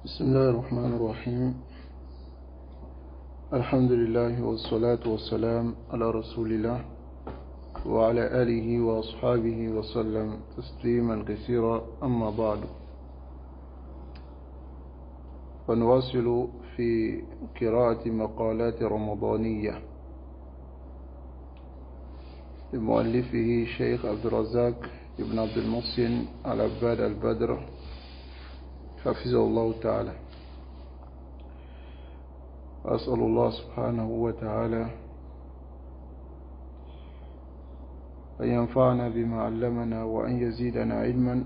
بسم الله الرحمن الرحيم. الحمد لله والصلاة والسلام على رسول الله وعلى آله وأصحابه وسلم تسليما كثيرا. أما بعد، فنواصل في قراءة مقالات رمضانية لمؤلفه شيخ عبد الرزاق ابن عبد المحسن العباد البدر حفظه الله تعالى. أسأل الله سبحانه وتعالى أن ينفعنا بما علمنا وأن يزيدنا علما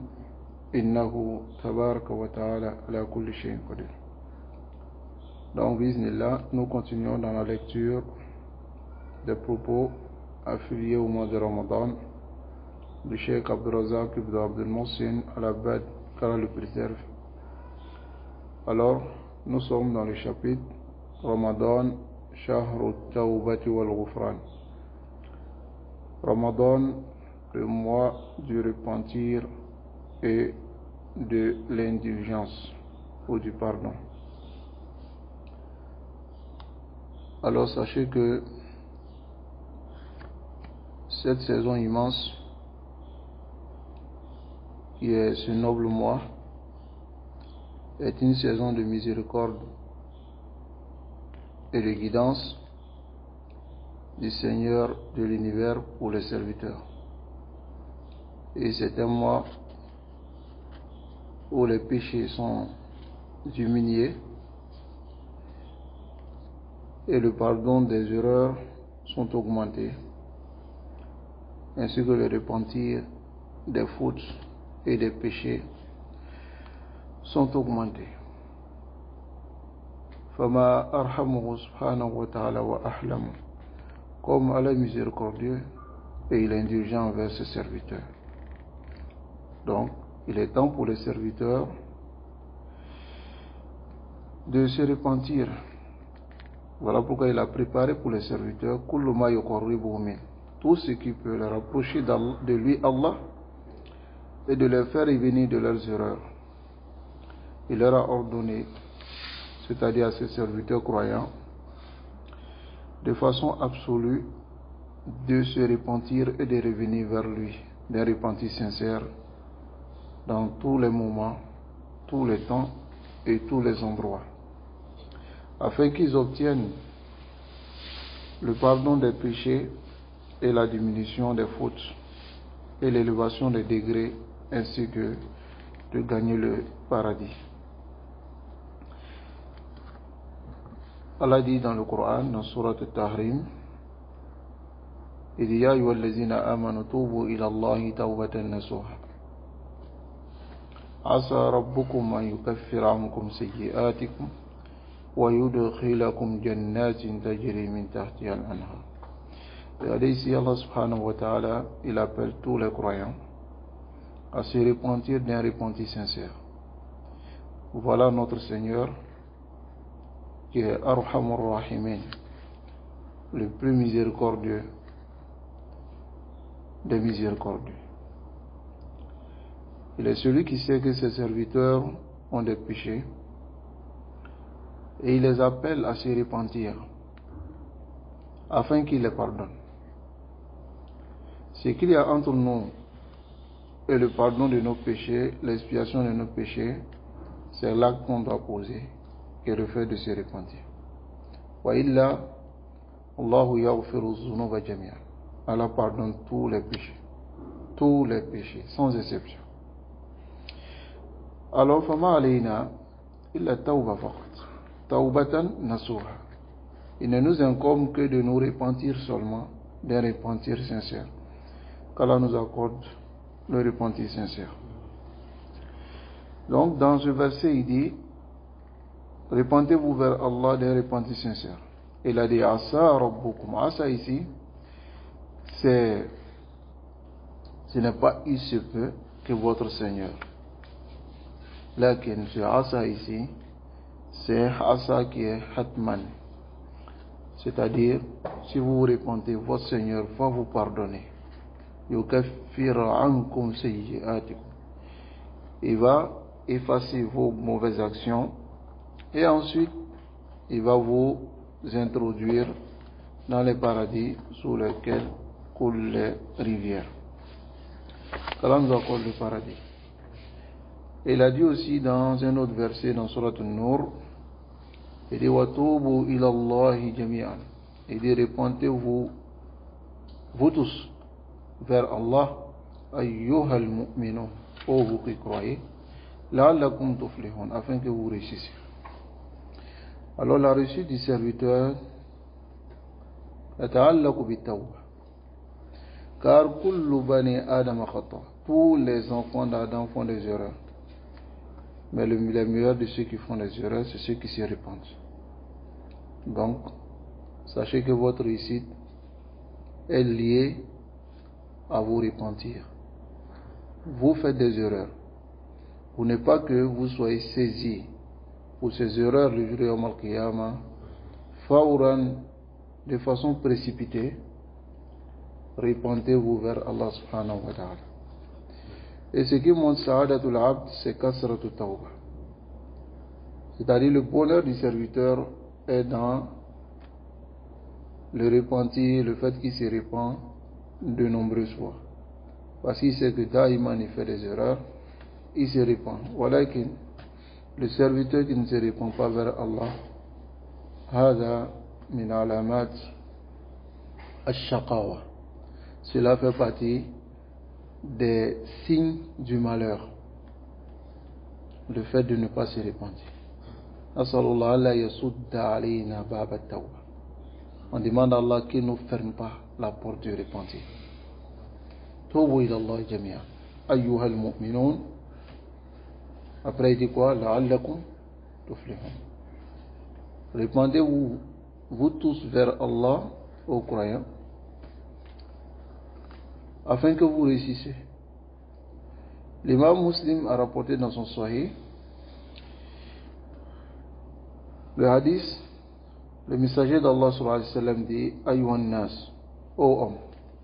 إنه تبارك وتعالى على كل شيء قدير. Donc, bismillah, nous continuons dans la lecture des propos affiliés au mois de Ramadan du Cheikh Abdul Razak ibn Abdul Mohsin Al-Abbad, qu'Allah le préserve. Alors, nous sommes dans le chapitre Ramadan, Shahru Tawbati wal Ghufran. Ramadan, le mois du repentir et de l'indulgence ou du pardon. Alors sachez que cette saison immense, qui est ce noble mois, est une saison de miséricorde et de guidance du Seigneur de l'univers pour les serviteurs. Et c'est un mois où les péchés sont diminués et le pardon des erreurs sont augmentés, ainsi que le repentir des fautes et des péchés sont augmentés. Fama arhamuhu subhanahu wa ta'ala wa ahlamu. Comme Allah est miséricordieux et il est indulgent envers ses serviteurs. Donc, il est temps pour les serviteurs de se repentir. Voilà pourquoi il a préparé pour les serviteurs kullu ma yuqarribuhu min, tout ce qui peut les rapprocher de lui, Allah, et de les faire revenir de leurs erreurs. Il leur a ordonné, c'est-à-dire à ses serviteurs croyants, de façon absolue, de se repentir et de revenir vers lui, d'un repentir sincère, dans tous les moments, tous les temps et tous les endroits, afin qu'ils obtiennent le pardon des péchés et la diminution des fautes et l'élévation des degrés, ainsi que de gagner le paradis. Allah dit dans le Coran, dans Surat Al-Tahrim, il dit: Ya ayyuhallazina amanu tubu ila Allahi tawbatan nasuha. Asa rabbukum an yukaffira ankum sayyi'atikum wa yudkhilakum jannatin tajri min tahtiha al-anhar. Regardez ici, Allah subhanahu wa ta'ala, il appelle tous les croyants à se repentir d'un repentir sincère. Voilà notre Seigneur qui est Arhamur Rahimin, le plus miséricordieux des miséricordieux. Il est celui qui sait que ses serviteurs ont des péchés et il les appelle à se repentir afin qu'il les pardonne. Ce qu'il y a entre nous et le pardon de nos péchés, l'expiation de nos péchés, c'est l'acte qu'on doit poser et le fait de se repentir. Wa illa Allahu yaghfiru dhunuba jami'an. Allah pardonne tous les péchés, sans exception. Alors, fama alayna illa tawba faqat, tawbatan nasuha. Il ne nous incombe que de nous repentir seulement, d'un repentir sincère, qu'Allah nous accorde le repentir sincère. Donc, dans ce verset, il dit: repentez-vous vers Allah d'un repentir sincère. Il a dit Asa rabbukum. Asa ici, ce n'est pas il se peut que votre Seigneur. Lakin ce Asa ici, c'est Asa qui est Hatman. C'est-à-dire, si vous vous repentez, votre Seigneur va vous pardonner. Yukaffir ankum sayyi'atikum. Il va effacer vos mauvaises actions Et ensuite, il va vous introduire dans les paradis sous lesquels coulent les rivières. Qu'Allah nous accorde le paradis. Et il a dit aussi dans un autre verset dans Surat An-Nur, il dit Watubu ila Allahi jami'an. Il dit répentez-vous, vous tous, vers Allah, ayyuhal mu'minun, ô vous qui croyez, la'allakum tuflihun, afin que vous réussissiez. Alors la réussite du serviteur yata'allaqu bit-tawbah. Car kullu bani Adam khata. Tous les enfants d'Adam font des erreurs. Mais les meilleurs de ceux qui font des erreurs, c'est ceux qui se répandent. Donc, sachez que votre réussite est liée à vous repentir. Vous faites des erreurs. Vous n'êtes pas que vous soyez saisis pour ces erreurs le jour de Yawm al-Qiyamah, fawran, de façon précipitée. Repentez-vous vers Allah subhanahu wa ta'ala. Et ce qui montre Sa'adatul Abd, c'est Kasratul Tawbah. C'est-à-dire le bonheur du serviteur est dans le repentir, le fait qu'il se répand de nombreuses fois. Parce qu'il sait que Daïman il fait des erreurs, il se répand. Voilà que le serviteur qui ne se répand pas vers Allah, Hada min alamat ash-shaqawa. Cela fait partie des signes du malheur, le fait de ne pas se repentir. On demande à Allah qu'il ne ferme pas la porte du repentir. Tubu ila Allah jami'an ayyuhal mu'minun. Après il dit quoi? La'allakum tuflihun. Répandez-vous, vous tous, vers Allah, aux croyants, afin que vous réussissiez. L'imam Muslim a rapporté dans son Sahih le hadith, le messager d'Allah sallallahu alayhi wa sallam dit Ayyuhan nas, ô homme,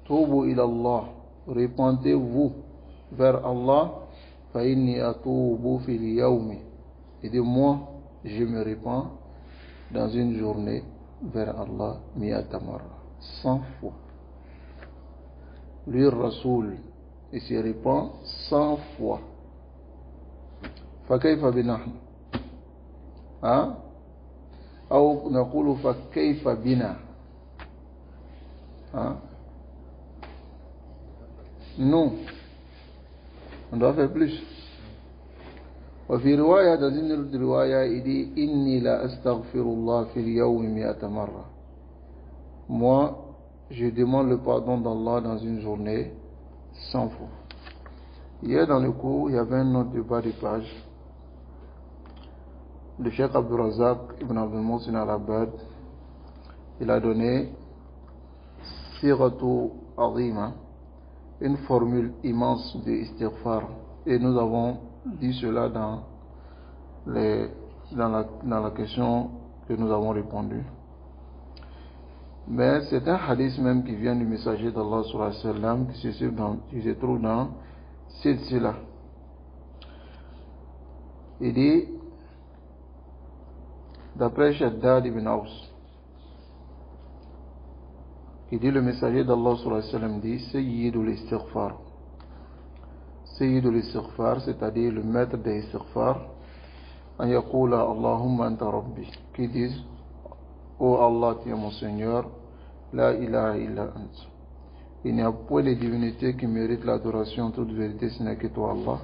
tubu ila Allah, répentez-vous vers Allah, fa inni atubu fil yawmi. Et de moi, je me répands dans une journée vers Allah mi'atamar, 100 fois. Lui, Rasoul, il se répand 100 fois. Fakayfa binahn. Hein? Ou naqulu fakayfa bina. Hein? Non. On doit faire plus. وفي رواية dans une autre riwaya, il dit Inni la astaghfirullah fil yawmi mi'ata marra. Moi, je demande le pardon d'Allah dans une journée 100 fois. Hier dans le cours, il y avait un autre débat de page. Le Cheikh Abdul Razak Ibn Abdul Mohsin Al-Abbad, il a donné Siratu Azima, une formule immense de istighfar. Et nous avons dit cela dans la question que nous avons répondu. Mais c'est un hadith même qui vient du messager d'Allah sallallahu alayhi wa sallam qui se trouve dans Silsila. Il dit, d'après Shaddad ibn Aus, il dit le messager d'Allah sallallahu alayhi wa sallam dit Sayyidul istighfar. Sayyidul istighfar, c'est-à-dire le maître des istighfar, an yaqula Allahumma anta rabbi, qui disent ô Allah, tu es mon Seigneur, la ilaha illa ant. Il n'y a point de divinité qui mérite l'adoration, toute vérité, ce n'est que toi, Allah.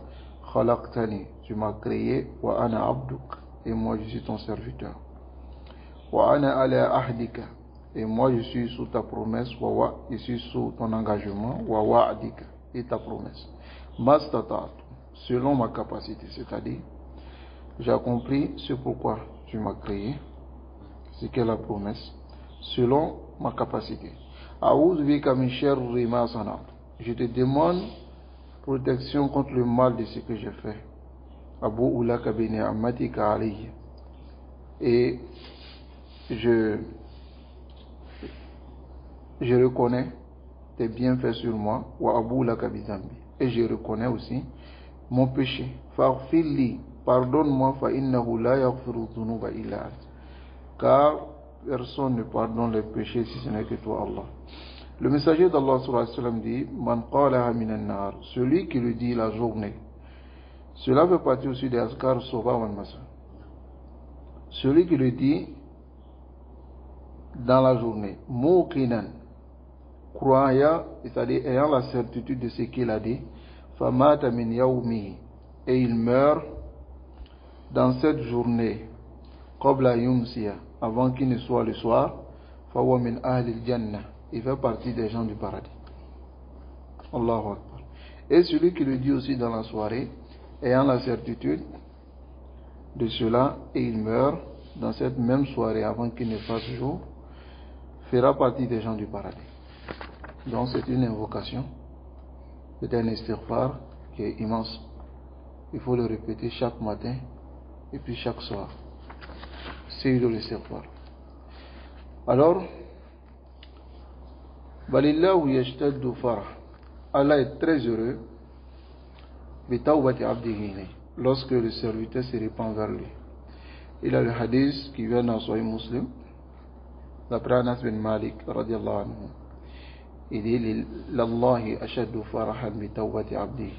Khalaqtani, tu m'as créé, wa ana abduk, et moi je suis ton serviteur. Wa ana ala ahdika, et moi je suis sous ta promesse, je suis sous ton engagement, wa wa'adika, et ta promesse. Mastata'tu, selon ma capacité, c'est-à-dire, j'ai accompli ce pourquoi tu m'as créé, c'est qu'est la promesse, selon ma capacité. A'udhu bika min sharri ma sana'tu. Je te demande protection contre le mal de ce que j'ai fait. Abu'u laka bi ni'matika alayya. Et je reconnais tes bienfaits sur moi. Wa abu'u laka bi dhanbi. Et je reconnais aussi mon péché. Faghfirli, pardonne-moi, fa innahu la yaghfiru dhunuba illa ant. Car personne ne pardonne les péchés si ce n'est que toi, Allah. Le messager d'Allah sallallahu alayhi wa sallam dit, man qalaha minan nar, celui qui le dit la journée. Cela fait partie aussi des azkar soba wal masa. Celui qui le dit dans la journée, muqinan, croyant, c'est-à-dire ayant la certitude de ce qu'il a dit, famata min yawmihi, et il meurt dans cette journée, qabla yumsiya, avant qu'il ne soit le soir, fawa min ahli al-jannah, il fait partie des gens du paradis. Allahu Akbar. Et celui qui le dit aussi dans la soirée, ayant la certitude de cela, et il meurt dans cette même soirée avant qu'il ne fasse jour, fera partie des gens du paradis. Donc c'est une invocation, c'est un istighfar qui est immense. Il faut le répéter chaque matin et puis chaque soir. C'est de l'istighfar. Alors, balillahu yashtaddu farah. Allah est très heureux lorsque le serviteur se répand vers lui. Il a le hadith qui vient dans Sahih Muslim, d'après Anas bin Malik radiyallahu anhu. Il dit Lallahi ashaddu farahan bi tawbati abdihi.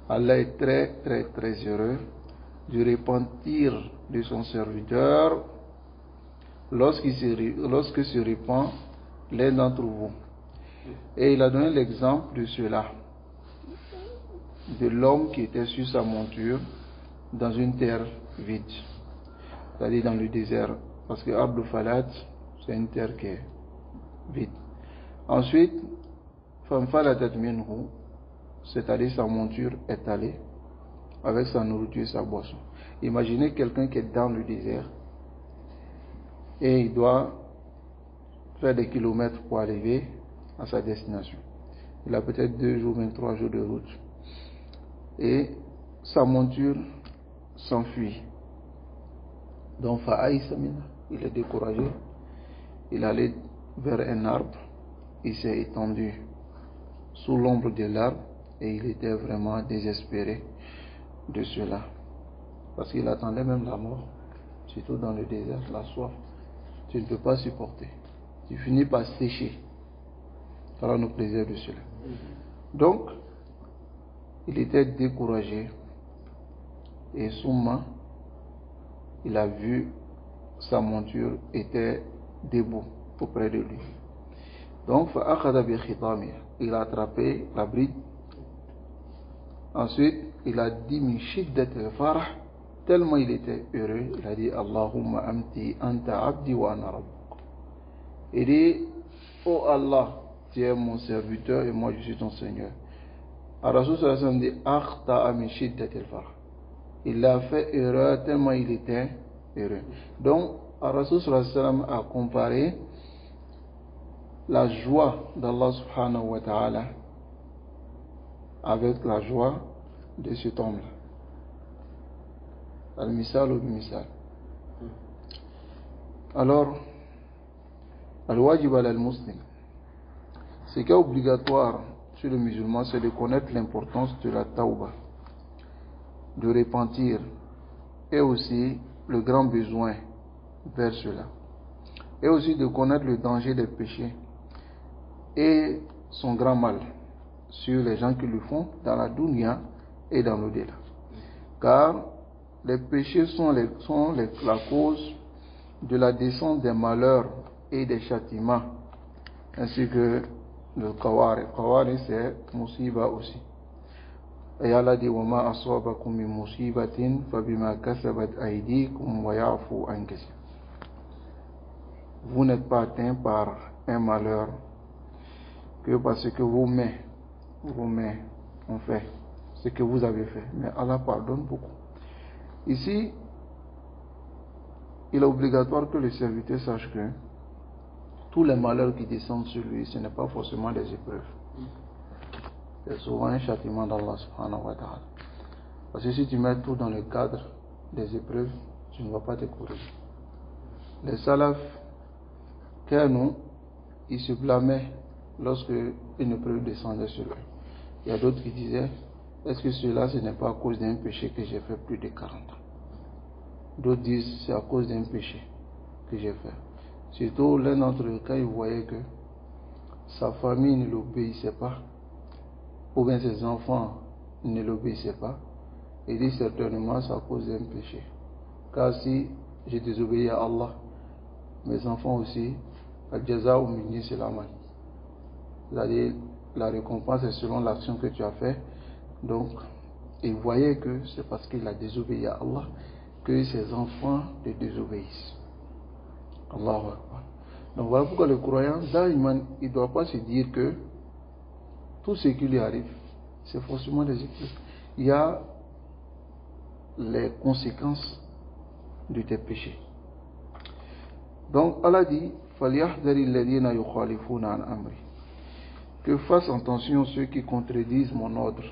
Allah est très très très heureux du repentir de son serviteur lorsque se répand l'un d'entre vous. Et il a donné l'exemple de cela, de l'homme qui était sur sa monture dans une terre vide, c'est-à-dire dans le désert, parce que Abdul Falat, c'est une terre qui est vide. Ensuite, Famfalatat minhu, c'est-à-dire sa monture est allée avec sa nourriture et sa boisson. Imaginez quelqu'un qui est dans le désert et il doit faire des kilomètres pour arriver à sa destination. Il a peut-être 2 jours, même 3 jours de route. Et sa monture s'enfuit. Donc, il est découragé. Il allait vers un arbre. Il s'est étendu sous l'ombre de l'arbre et il était vraiment désespéré de cela. Parce qu'il attendait même la mort, surtout dans le désert, la soif. Tu ne peux pas supporter. Tu finis par sécher. Alors nous plaisir de cela. Donc, il était découragé et souvent, il a vu sa monture était debout auprès de lui. Donc, il a attrapé la bride. Ensuite, il a dit min shiddat al-farah, tellement il était heureux, il a dit Allahumma amti anta abdi wa ana rabbuk. Il dit, oh Allah, tu es mon serviteur et moi je suis ton Seigneur. Ar-Rasul sallallahu alayhi wa sallam dit akhta'a min shiddat al-farah. Il a fait erreur tellement il était heureux. Donc, Ar-Rasul sallallahu alayhi wa sallam a comparé la joie d'Allah subhanahu wa ta'ala avec la joie de cet homme-là. Al-misal ou al-misal. Alors, al-wajib al-muslim, ce qui est obligatoire sur le musulman, c'est de connaître l'importance de la tawbah, de repentir, et aussi le grand besoin vers cela, et aussi de connaître le danger des péchés et son grand mal sur les gens qui le font dans la dunya et dans l'au-delà. Car les péchés sont la cause de la descente des malheurs et des châtiments, ainsi que le qawari. Qawari, c'est musiba aussi. Et Allah dit wa ma asabakum min musibatin fabima kasabat aydikum wa ya'fu an kaseer. Vous n'êtes pas atteint par un malheur que parce que vos mains ont fait ce que vous avez fait. Mais Allah pardonne beaucoup. Ici, il est obligatoire que le serviteur sache que tous les malheurs qui descendent sur lui, ce n'est pas forcément des épreuves. C'est souvent un châtiment d'Allah subhanahu wa ta'ala. Parce que si tu mets tout dans le cadre des épreuves, tu ne vas pas te corriger. Les salafs, nous, ils se blâmaient lorsque une épreuve descendait sur eux. Il y a d'autres qui disaient est-ce que cela, ce n'est pas à cause d'un péché que j'ai fait plus de 40 ans? D'autres disent, c'est à cause d'un péché que j'ai fait. Surtout l'un d'entre eux, quand il voyait que sa famille ne l'obéissait pas, ou bien ses enfants ne l'obéissaient pas, il dit certainement c'est à cause d'un péché. Car si j'ai désobéi à Allah, mes enfants aussi, al-jaza minni c'est l'amal. C'est-à-dire, la récompense est selon l'action que tu as fait. Donc, il voyait que c'est parce qu'il a désobéi à Allah que ses enfants le désobéissent. Allahu Akbar. Donc voilà pourquoi le croyant, il ne doit pas se dire que tout ce qui lui arrive, c'est forcément des épreuves. Il y a les conséquences de tes péchés. Donc Allah dit, que fassent attention ceux qui contredisent mon ordre.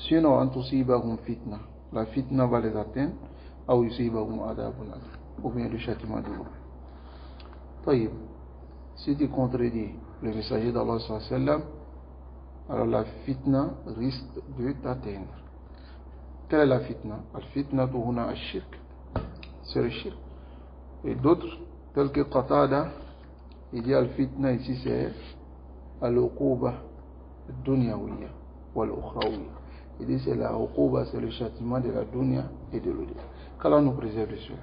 Sinon, fitna. La fitna va les atteindre, ou bien le châtiment de l'eau. Si tu contredis le messager d'Allah sallallahu alayhi wa sallam, alors la fitna risque de t'atteindre. Quelle est la fitna? La fitna tuhuna al-shirk. C'est le shirk. Et d'autres, tels que Qatada, il dit al-fitna ici c'est al-uquba dunyawiyya wal-ukhrawiyya. Il dit c'est la uquba, c'est le châtiment de la dunya et de l'autre. Qu'Allah nous préserve de cela.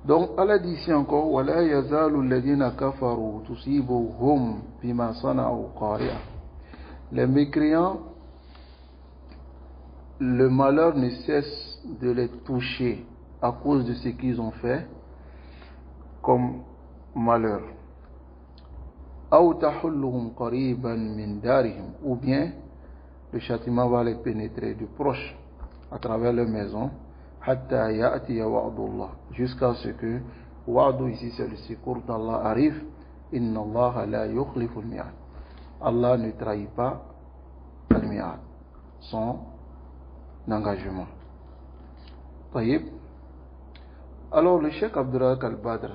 Donc Allah dit ici encore وَلَا يَزَالُ الَّذِينَ كَفَرُوا تُصِيبُهُمْ بِمَا صَنَعُوا قَارِعَةً. Les mécréants, le malheur ne cesse de les toucher à cause de ce qu'ils ont fait comme malheur. أَوْ تَحُلُّهُمْ قَرِيبًا مِنْ دَارِهِمْ. Ou bien le châtiment va les pénétrer de proche à travers leur maison. Hatta ya'ti wa'dullah, jusqu'à ce que wa'du ici c'est le secours d'Allah arrive. Inna Allah la yukhlifu al-mi'ad. Allah ne trahit pas al-mi'ad, son engagement. Taïb. Alors le Cheikh Abdurrazak al-Badr,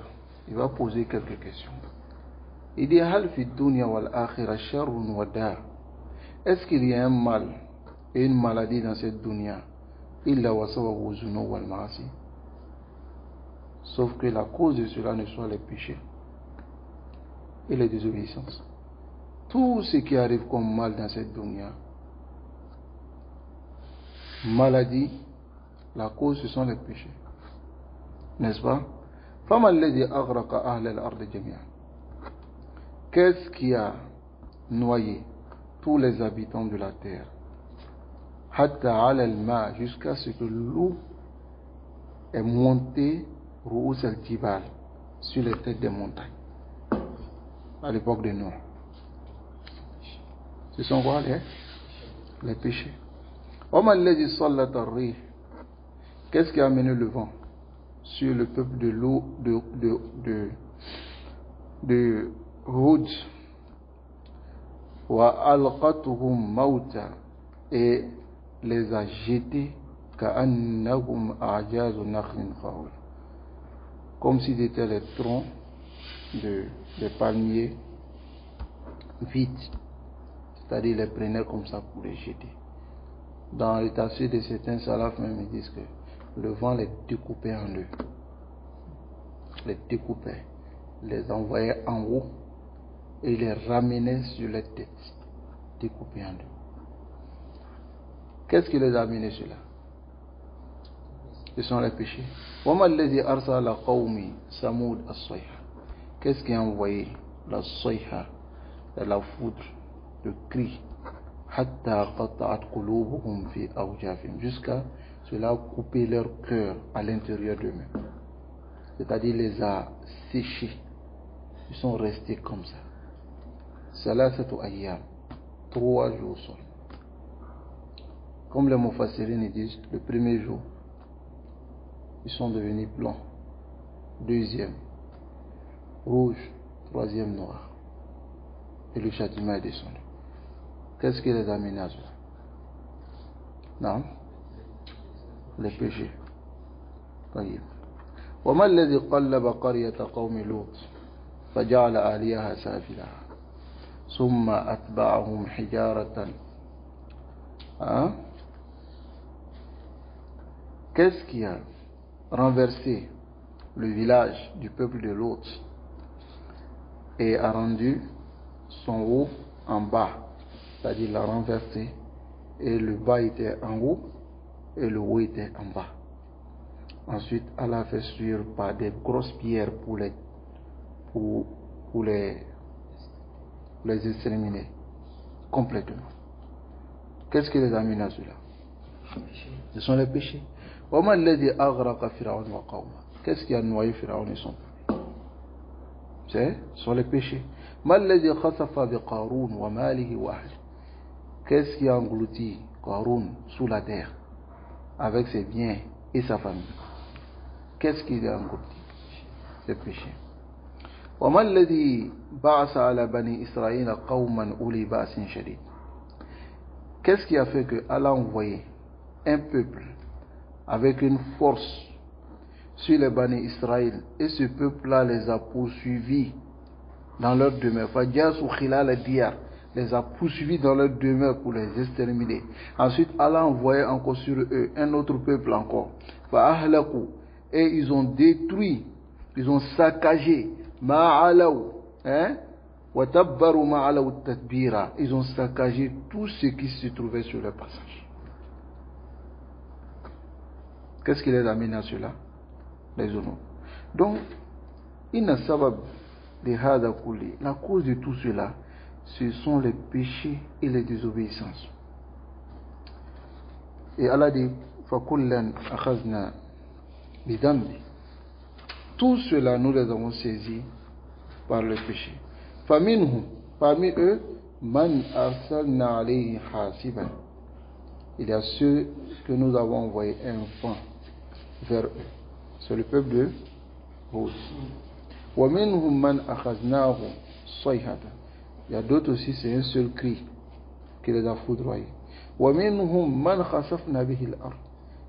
il va poser quelques questions. Il dit hal fi dunya wal akhirah sharrun wa da'. Est-ce qu'il y a un mal et une maladie dans cette dunya? Sauf que la cause de cela ne soit les péchés et les désobéissances. Tout ce qui arrive comme mal dans cette dunya, maladie, la cause ce sont les péchés, n'est-ce pas? Qu'est-ce qui a noyé tous les habitants de la terre? Jusqu'à ce que l'eau est montée sur les têtes des montagnes à l'époque de Noé. Ce sont quoi les péchés? Qu'est-ce qui a amené le vent sur le peuple de l'eau de Hud? Et les a jetés comme si c'était les troncs de palmiers vides, c'est-à-dire les prenaient comme ça pour les jeter. Dans les tafsirs de certains salafs même ils disent que le vent les découpait en deux, les découpait, les envoyait en haut et les ramenait sur les têtes, découpés en deux. Qu'est-ce qui les a amenés cela? Ce sont les péchés. Qu'est-ce qui a envoyé la soïha, la foudre, le cri, jusqu'à cela a coupé leur cœur à l'intérieur d'eux-mêmes, c'est-à-dire les a séchés. Ils sont restés comme ça. Salasatu ayyam, 3 jours seulement. Comme les Mufassirin disent, le premier jour, ils sont devenus blancs. Deuxième, rouge. Troisième, noir. Et le châtiment est descendu. Qu'est-ce qui les a amenés à cela? Non? Les péchés. طيب. وما الذي قلب قرية قوم لوط فجعل آليها سافلها ثم أتبعهم حجارة Hein? Qu'est-ce qui a renversé le village du peuple de Lot et a rendu son haut en bas? C'est-à-dire l'a renversé et le bas était en haut et le haut était en bas. Ensuite, Allah a fait suivre par des grosses pierres pour les exterminer complètement. Qu'est-ce qui les a amenés à cela? Ce sont les péchés. Qu'est-ce qui a noyé Pharaon et son peuple? Ce sont les péchés. Qu'est-ce qui a englouti Qarun sous la terre avec ses biens et sa famille? Qu'est-ce qui a englouti? C'est le péché. Qu'est-ce qui a fait que Allah a envoyé un peuple avec une force sur les Bani Israël et ce peuple-là les a poursuivis dans leur demeure? Les a poursuivis dans leur demeure pour les exterminer. Ensuite, Allah a envoyé encore sur eux un autre peuple encore. Et ils ont détruit, ils ont saccagé ils ont saccagé tout ce qui se trouvait sur leur passage. Qu'est-ce qui les a amenés à cela? Les honneurs. Donc, la cause de tout cela, ce sont les péchés et les désobéissances. Et Allah dit, tout cela, nous les avons saisis par le péché. Parmi eux, man arsalna alayhi hasiban. Il y a ceux que nous avons envoyés un vent vers eux. C'est le peuple de Hud. Wa minhum man akhaznahu sayhatan. Il y a d'autres aussi, c'est un seul cri qui les a foudroyés. Wa minhum man khasafna bihi al-ard.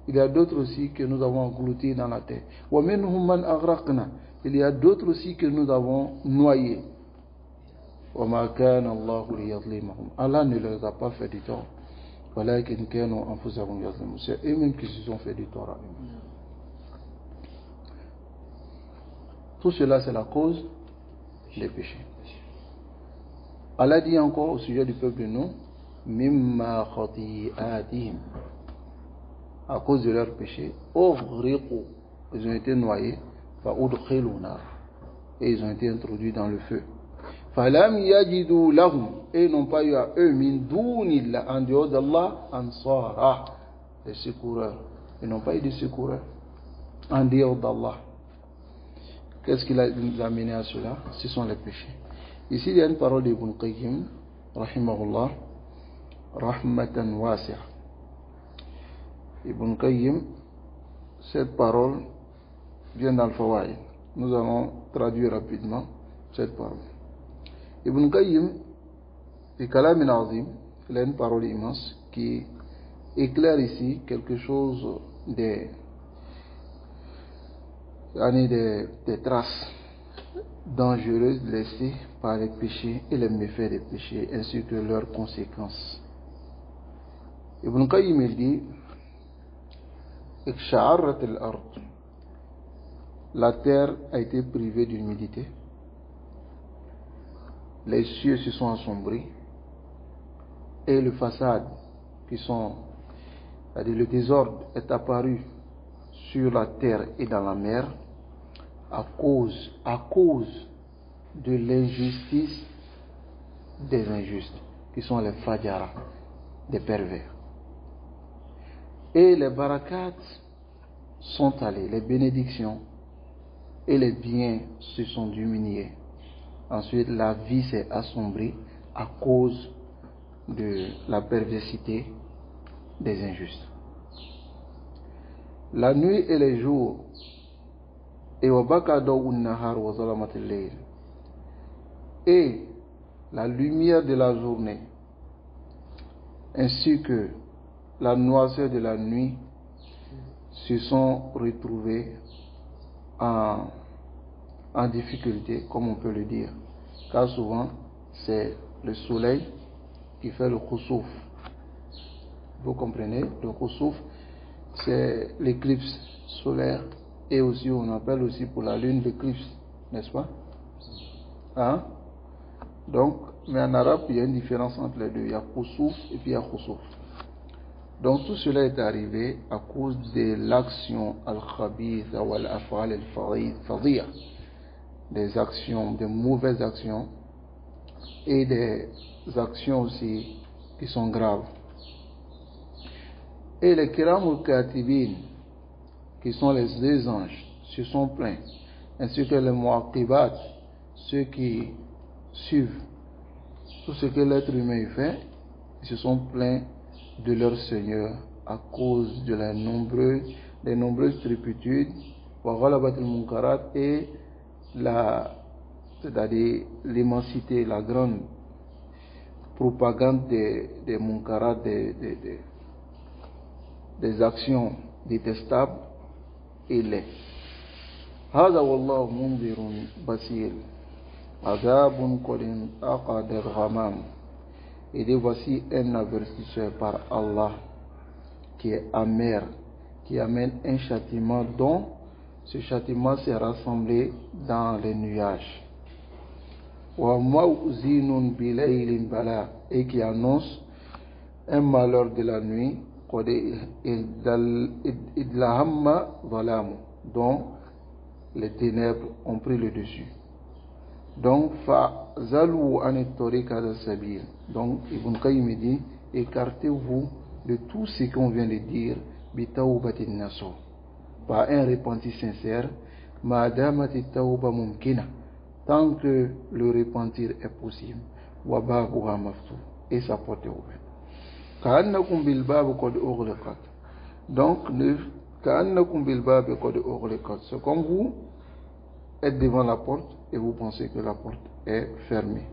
Il y a d'autres aussi que nous avons engloutis dans la terre. Wa minhum man aghraqna. Il y a d'autres aussi que nous avons noyés. Wa ma kana Allahu liyadhlimahum. Allah ne leur a pas fait du tort. Walakin kanu anfusahum yazlimun. C'est eux-mêmes qui se sont fait du tort à eux-mêmes. Tout cela, c'est la cause des péchés. Allah dit encore au sujet du peuple de nous, mimma khati'atihim, à cause de leurs péchés, ughriqu, ils ont été noyés, fa udkhilu nar, et ils ont été introduits dans le feu. Falam yajidu lahum, et ils n'ont pas eu à eux, min dunillah, en dehors d'Allah, ansara, des secoureurs. Ils n'ont pas eu de secoureurs en dehors d'Allah. Qu'est-ce qui nous a amené à cela? Ce sont les péchés. Ici, il y a une parole d'Ibn Qayyim, rahimahullah, rahmatan wasi'a. Ibn Qayyim, cette parole vient dans le Fawaïd. Nous allons traduire rapidement cette parole. Ibn Qayyim, Kalam al-Azim, il a une parole immense qui éclaire ici quelque chose des traces dangereuses laissées par les péchés et les méfaits des péchés ainsi que leurs conséquences. Ibn Qayyim il dit Iksha'arrat al-ard, la terre a été privée d'humidité, les cieux se sont assombris et le façade le désordre est apparu sur la terre et dans la mer à cause de l'injustice des injustes, qui sont les fajara, des pervers. Et les barakats sont allés, les bénédictions et les biens se sont diminués. Ensuite, la vie s'est assombrie à cause de la perversité des injustes. La nuit et les jours, et la lumière de la journée, ainsi que la noirceur de la nuit, se sont retrouvés en difficulté, comme on peut le dire, car souvent c'est le soleil qui fait le khusuf, Vous comprenez? Le khusuf, c'est l'éclipse solaire et aussi on appelle aussi pour la lune l'éclipse, n'est-ce pas? Hein? Donc, mais en arabe, il y a une différence entre les deux. Il y a khusuf et puis il y a khusuf. Donc tout cela est arrivé à cause de l'action al-khabitha ou al-af'al al-fadhiya, des actions, des mauvaises actions et des actions aussi qui sont graves. Et les kiramul katibin, qui sont les deux anges, se sont plaints, ainsi que les muaqibat, ceux qui suivent tout ce que l'être humain fait, ils se sont plaints de leur Seigneur à cause de des nombreuses turpitudes, et c'est-à-dire l'immensité, la grande propagande des munkarat, des actions détestables et laides. هذا والله منذر بصير عذاب قد انعقد الغمام. Et voici un avertisseur par Allah qui est amer, qui amène un châtiment dont ce châtiment s'est rassemblé dans les nuages. Et qui annonce un malheur de la nuit dont les ténèbres ont pris le dessus. Donc, donc Ibn Qayyim dit, écartez-vous de tout ce qu'on vient de dire, par un repenti sincère, tant que le repentir est possible, et sa porte est ouverte. Donc, c'est comme vous êtes devant la porte et vous pensez que la porte est fermée.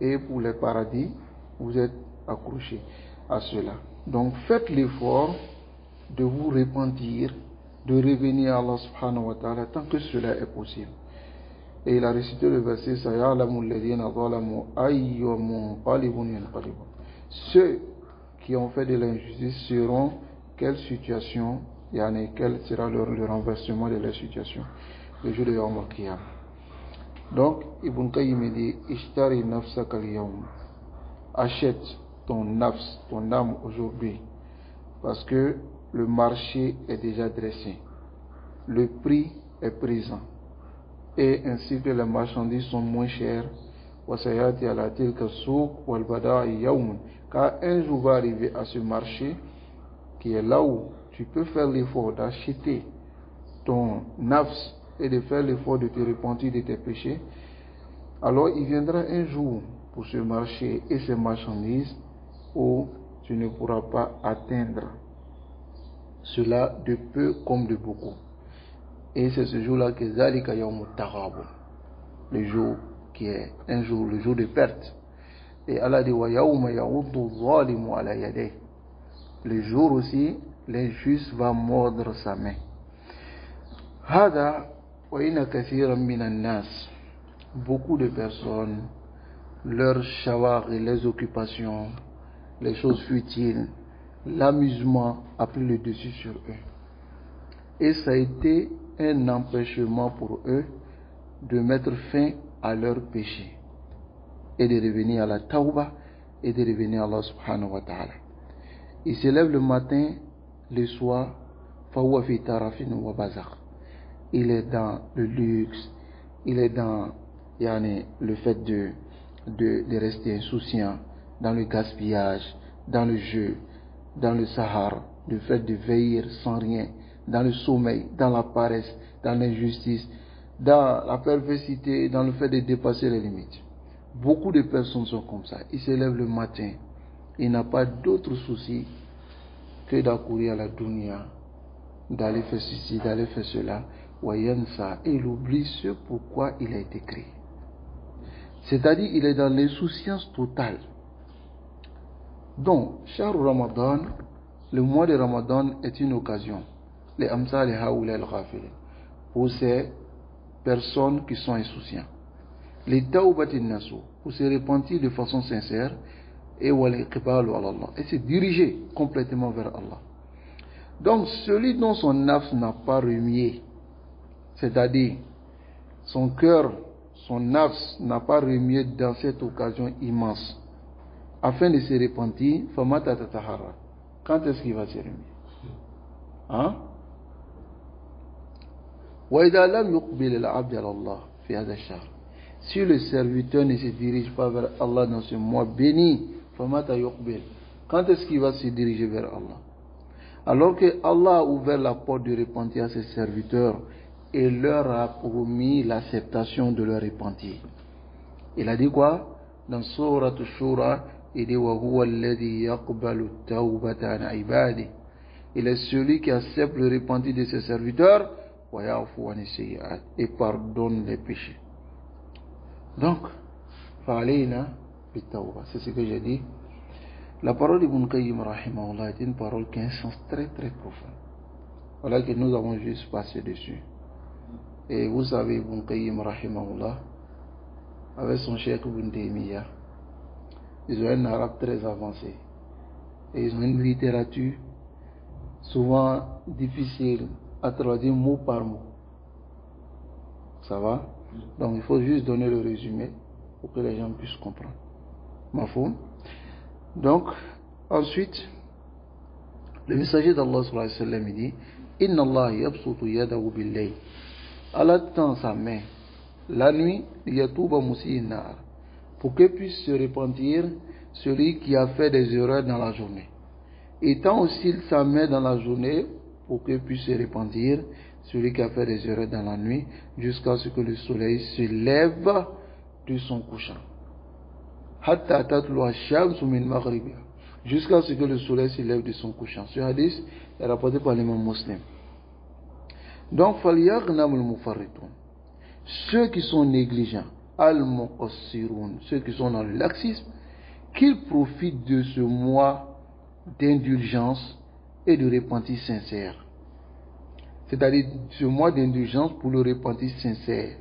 Et pour les paradis, vous êtes accrochés à cela. Donc faites l'effort de vous repentir, de revenir à Allah subhanahu wa ta'ala tant que cela est possible. Et il a récité le verset ceux qui ont fait de l'injustice seront quelle situation, quel sera le renversement de leur situation le jour de Yawm al-Qiyam. Donc Ibn Qayyim dit ishtari nafsaka al-yawm, achète ton nafs, ton âme aujourd'hui, parce que le marché est déjà dressé, le prix est présent, et ainsi que les marchandises sont moins chères. Car un jour va arriver à ce marché qui est là où tu peux faire l'effort d'acheter ton nafs et de faire l'effort de te repentir de tes péchés. Alors il viendra un jour pour ce marché et ces marchandises où tu ne pourras pas atteindre cela de peu comme de beaucoup. Et c'est ce jour-là que Zalika Yawmut Taghabun, le jour qui est un jour, le jour de perte. Et Allah dit wa yawma ya'uddu zalimu ala yadayhi, le jour aussi l'injuste va mordre sa main. Hada wa inna kathiran minan nas, beaucoup de personnes, leurs shawagh et les occupations, les choses futiles, l'amusement a pris le dessus sur eux. Et ça a été un empêchement pour eux de mettre fin à leur péché et de revenir à la tawbah et de revenir à Allah subhanahu wa ta'ala. Il se lève le matin, le soir, fahuwa fi tarafin wa bazakh. Il est dans le luxe, il est dans le fait de rester insouciant, dans le gaspillage, dans le jeu, dans le sahara, le fait de veiller sans rien, dans le sommeil, dans la paresse, dans l'injustice, dans la perversité, dans le fait de dépasser les limites. Beaucoup de personnes sont comme ça. Ils se lèvent le matin, il n'a pas d'autre souci que d'accourir à la dunya, d'aller faire ceci, d'aller faire cela, et il oublie ce pourquoi il a été créé. C'est-à-dire, il est dans l'insouciance totale. Donc, Shahr Ramadan, le mois de Ramadan est une occasion, les amsal et haoul al-ghafilin, pour ces personnes qui sont insouciants. Les tawbatin nasu, pour se repentir de façon sincère et se diriger complètement vers Allah. Donc celui dont son nafs n'a pas remué, c'est-à-dire son cœur, son nafs n'a pas remué dans cette occasion immense, afin de se repentir, quand est-ce qu'il va se remuer? Hein? Si le serviteur ne se dirige pas vers Allah dans ce mois béni, quand est-ce qu'il va se diriger vers Allah? Alors que Allah a ouvert la porte de repentir à ses serviteurs et leur a promis l'acceptation de leur repentir. Il a dit quoi? Dans Surat Shura, il dit il est celui qui accepte le repentir de ses serviteurs et pardonne les péchés. Donc, c'est ce que j'ai dit. La parole d'Ibn Qayyim rahimahullah est une parole qui a un sens très très profond. Voilà que nous avons juste passé dessus. Et vous savez, Ibn Qayyim rahimahullah, avec son cheikh Ibn Taymiyyah, ils ont un arabe très avancé. Et ils ont une littérature souvent difficile à traduire mot par mot. Ça va? Donc il faut juste donner le résumé pour que les gens puissent comprendre. Mafhum? Donc, ensuite, le messager d'Allah sallallahu alayhi wa sallam dit Inna Allah yabsutu yadahu bil-layl. Allah tend sa main la nuit, yatuba musi'in nar, pour que puisse se repentir celui qui a fait des erreurs dans la journée. Et tend aussi sa main dans la journée pour que puisse se repentir celui qui a fait des erreurs dans la nuit, jusqu'à ce que le soleil se lève de son couchant. Jusqu'à ce que le soleil se lève de son couchant. Ce hadith est rapporté par l'imam Muslim. Donc, ceux qui sont négligents, ceux qui sont dans le laxisme, qu'ils profitent de ce mois d'indulgence et de repentir sincère. C'est-à-dire ce mois d'indulgence pour le repentir sincère,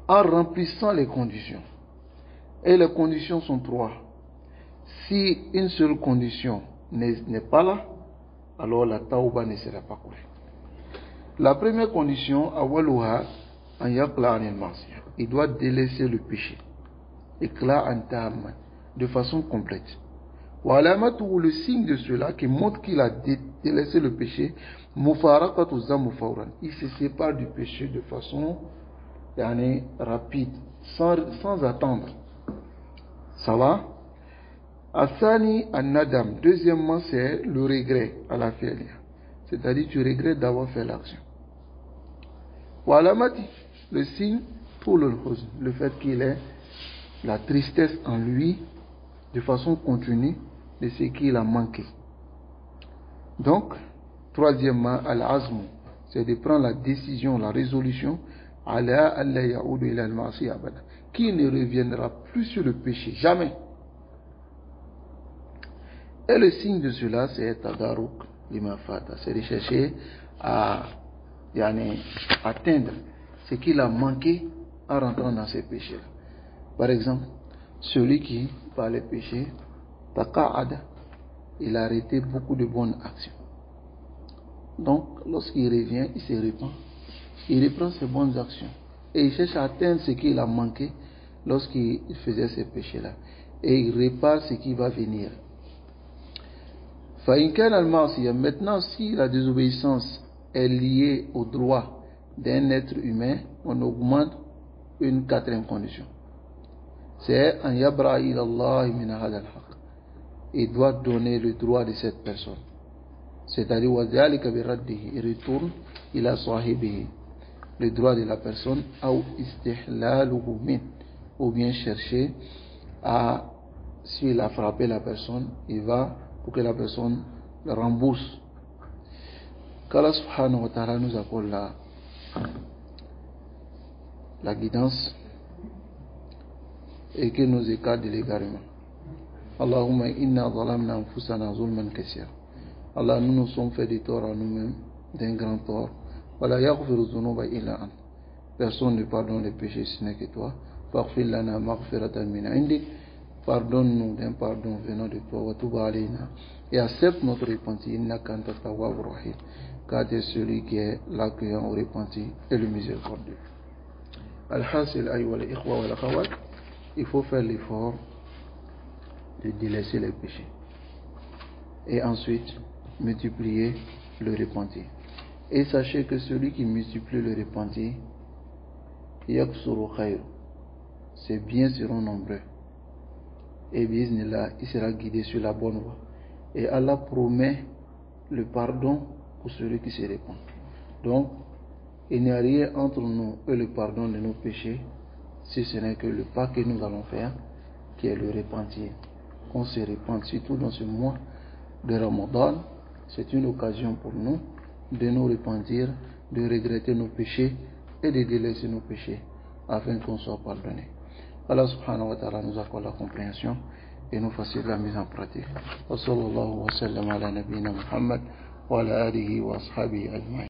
en remplissant les conditions. Et les conditions sont trois. Si une seule condition n'est pas là, alors la tauba ne sera pas correcte. La première condition, il doit délaisser le péché, de façon complète. Le signe de cela qui montre qu'il a délaissé le péché, il se sépare du péché de façon rapide, sans attendre. Ça va? Asani an-nadam. Deuxièmement, c'est le regret à la fièvre. C'est-à-dire, tu regrettes d'avoir fait l'action. Walamati, le signe pour le fait qu'il ait la tristesse en lui de façon continue de ce qu'il a manqué. Donc, troisièmement, al-azm, c'est de prendre la décision, la résolution, qui ne reviendra plus sur le péché, jamais. Et le signe de cela, c'est tadaruk limafata, c'est de chercher à atteindre ce qu'il a manqué en rentrant dans ces péchés. Par exemple, celui qui, par les péchés, taqa'ada, il a arrêté beaucoup de bonnes actions. Donc, lorsqu'il revient, il se repent, il reprend ses bonnes actions et il cherche à atteindre ce qu'il a manqué lorsqu'il faisait ces péchés-là, et il répare ce qui va venir. Maintenant, si la désobéissance est liée au droit d'un être humain, on augmente une quatrième condition. C'est an yabra ila Allah min hadha al-haq. Il doit donner le droit de cette personne. C'est-à-dire, il retourne ila sahibihi, le droit de la personne, ou bien chercher à, s'il a frappé la personne, il va pour que la personne le rembourse. Qu'Allah subhanahu wa ta'ala nous accorde la guidance et que nous écarte de l'égarement. Allahumma inna zalamna anfusana zulman kaseera. Allah, nous nous sommes fait des torts à nous-mêmes, d'un grand tort. Wala yaghfiru dhunuba illa ant. Personne ne pardonne les péchés si ce n'est que toi. faghfir lana maghfiratan min indik, pardonne-nous d'un pardon venant de toi, wa tub alayna, et accepte notre repenti, innaka anta tawwabur rahim, car tu es celui qui est l'accueillant au repenti et le miséricordieux. Al-hasil ayyuha al-ikhwa wal akhawat, il faut faire l'effort de délaisser les péchés et ensuite multiplier le repentir. Et sachez que celui qui multiplie le repentir, yaksuru khayr, ses biens seront nombreux. Et biiznillah, il sera guidé sur la bonne voie. Et Allah promet le pardon pour celui qui se répand. Donc, il n'y a rien entre nous et le pardon de nos péchés, si ce n'est que le pas que nous allons faire, qui est le repentir. Qu'on se répande, surtout dans ce mois de Ramadan, c'est une occasion pour nous de nous repentir, de regretter nos péchés et de délaisser nos péchés, afin qu'on soit pardonné. Allah subhanahu wa ta'ala nous accorde la compréhension et nous facilite la mise en pratique. Wa sallallahu wa sallam ala nabiyyina Muhammad wa ala alihi wa ashabihi ajma'in.